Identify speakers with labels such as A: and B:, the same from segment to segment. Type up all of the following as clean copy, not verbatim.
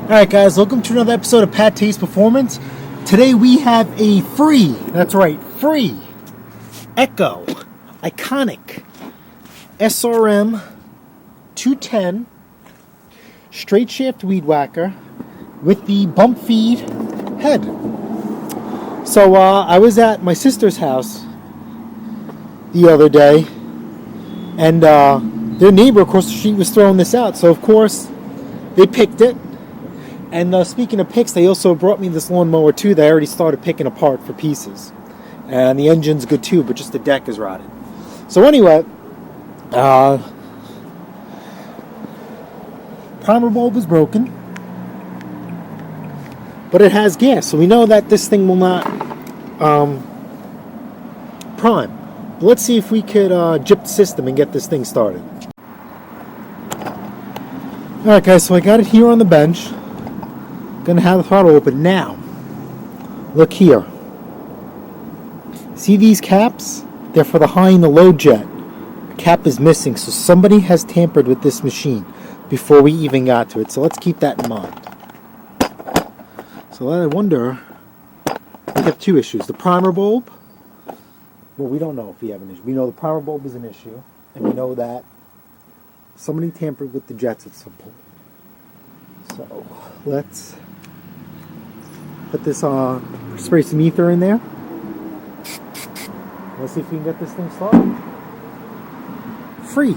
A: Alright guys, welcome to another episode of PATTAY'S Performance. Today we have a free, that's right, free Echo iconic SRM 210 straight shaft weed whacker with the bump feed head. So I was at my sister's house the other day, and their neighbor across the street was throwing this out, so of course they picked it. And speaking of picks, they also brought me this lawnmower too that I already started picking apart for pieces. And the engine's good too, but just the deck is rotted. So anyway, primer bulb is broken, but it has gas, so we know that this thing will not prime. But let's see if we could jip the system and get this thing started. Alright guys, so I got it here on the bench. Gonna have the throttle open now. Look here. See these caps? They're for the high and the low jet. The cap is missing, so somebody has tampered with this machine before we even got to it. So let's keep that in mind. So I wonder, we have two issues. The primer bulb, well, we don't know if we have an issue. We know the primer bulb is an issue, and we know that somebody tampered with the jets at some point. So let's put this on, spray some ether in there. Let's see if we can get this thing started. Free.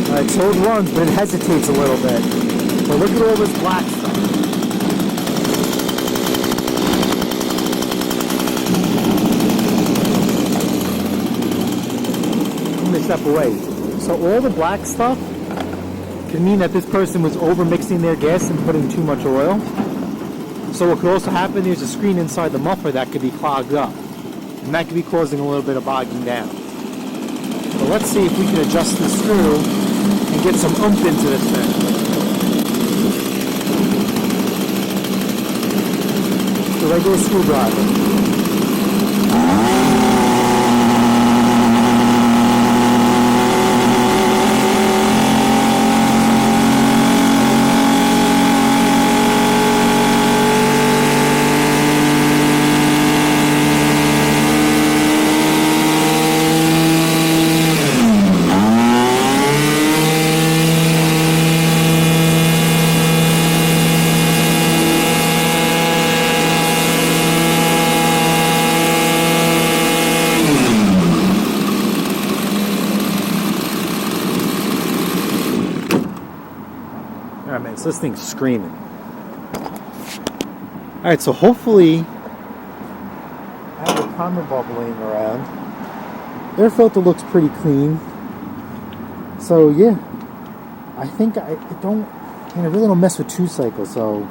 A: Alright, so it runs, but it hesitates a little bit. But look at all this black stuff. Step away. So all the black stuff can mean that this person was over mixing their gas and putting too much oil. So what could also happen, there's a screen inside the muffler that could be clogged up, and that could be causing a little bit of bogging down. So let's see if we can adjust the screw and get some oomph into this thing. The regular screwdriver. Alright man, so this thing's screaming. Alright, so hopefully I have a primer bulb laying around. Air filter looks pretty clean. So yeah, I think I really don't mess with 2-cycle, so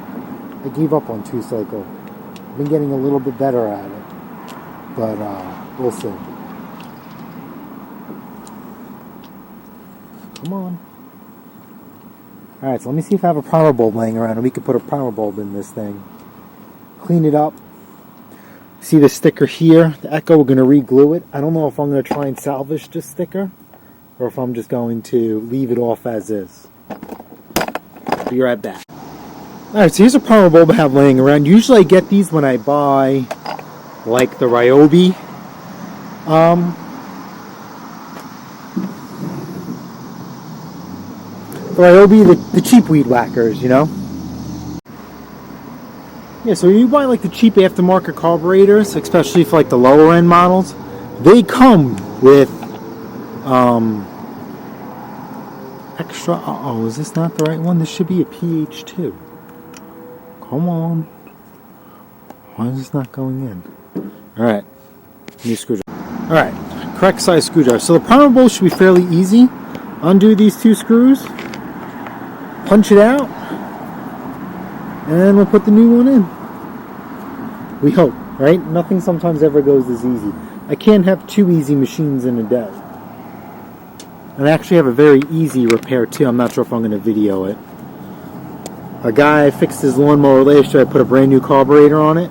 A: I gave up on 2-cycle. I've been getting a little bit better at it, but we'll see. Come on. Alright, so let me see if I have a primer bulb laying around and we can put a primer bulb in this thing. Clean it up. See the sticker here? The Echo, we're going to re-glue it. I don't know if I'm going to try and salvage this sticker or if I'm just going to leave it off as is. Be right back. Alright, so here's a primer bulb I have laying around. Usually I get these when I buy like the Ryobi the cheap weed whackers, you know? Yeah, so when you buy like the cheap aftermarket carburetors, especially for like the lower end models, they come with extra, is this not the right one? This should be a pH2. Come on. Why is this not going in? Alright, new screwdriver. Alright, correct size screwdriver. So the primer bulb should be fairly easy. Undo these two screws. Punch it out, and we'll put the new one in. We hope, right? Nothing sometimes ever goes as easy. I can't have 2 easy machines in a day. And I actually have a very easy repair too. I'm not sure if I'm going to video it. A guy fixed his lawnmower last year. I put a brand new carburetor on it.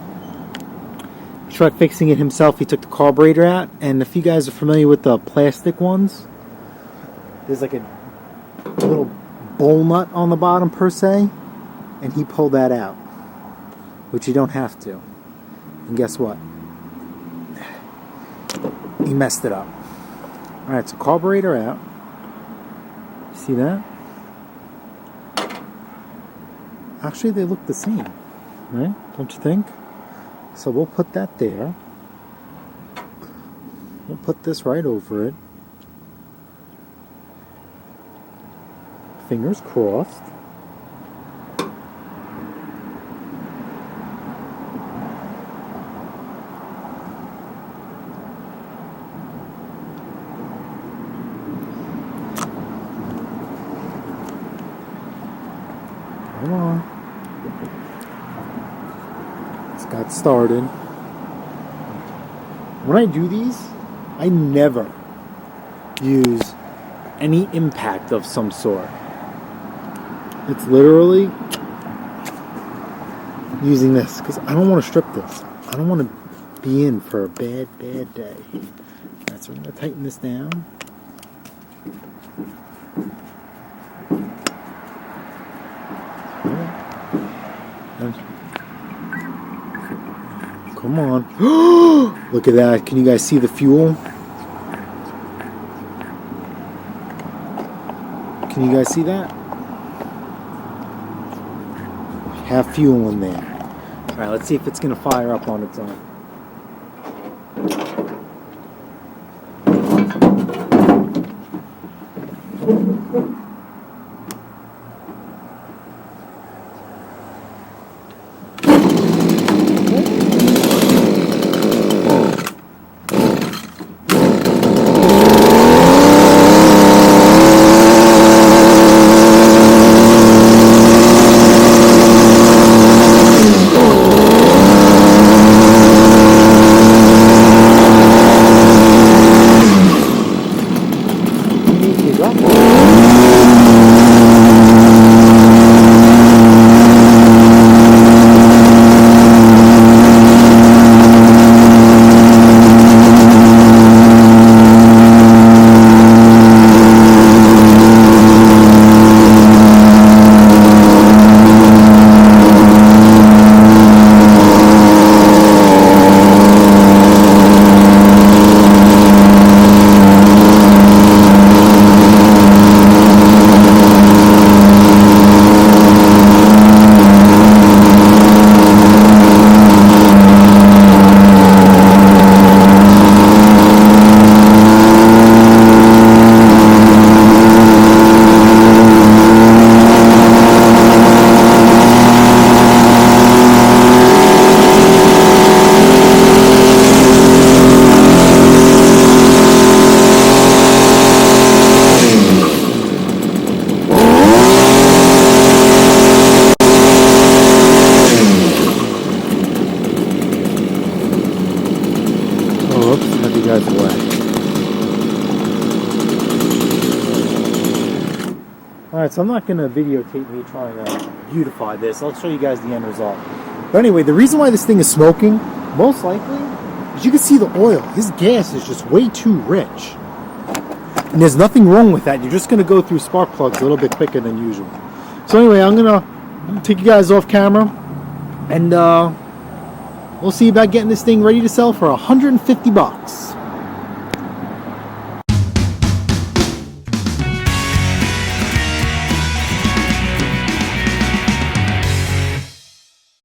A: He tried fixing it himself. He took the carburetor out, and if you guys are familiar with the plastic ones, there's like a little bowl nut on the bottom per se, and he pulled that out, which you don't have to. And guess what? He messed it up. Alright, so carburetor out. See that? Actually, they look the same, right? Don't you think? So we'll put that there. We'll put this right over it. Fingers crossed. Come on. It's got started. When I do these, I never use any impact of some sort. It's literally using this because I don't want to strip this. I don't want to be in for a bad day. Alright, so we're going to tighten this down. Come on. Look at that. Can you guys see the fuel? Can you guys see that? Have fuel in there. Alright, let's see if it's going to fire up on its own. Alright, so I'm not going to videotape me trying to beautify this. I'll show you guys the end result. But anyway, the reason why this thing is smoking, most likely, is you can see the oil. His gas is just way too rich. And there's nothing wrong with that. You're just going to go through spark plugs a little bit quicker than usual. So anyway, I'm going to take you guys off camera. And we'll see about getting this thing ready to sell for $150.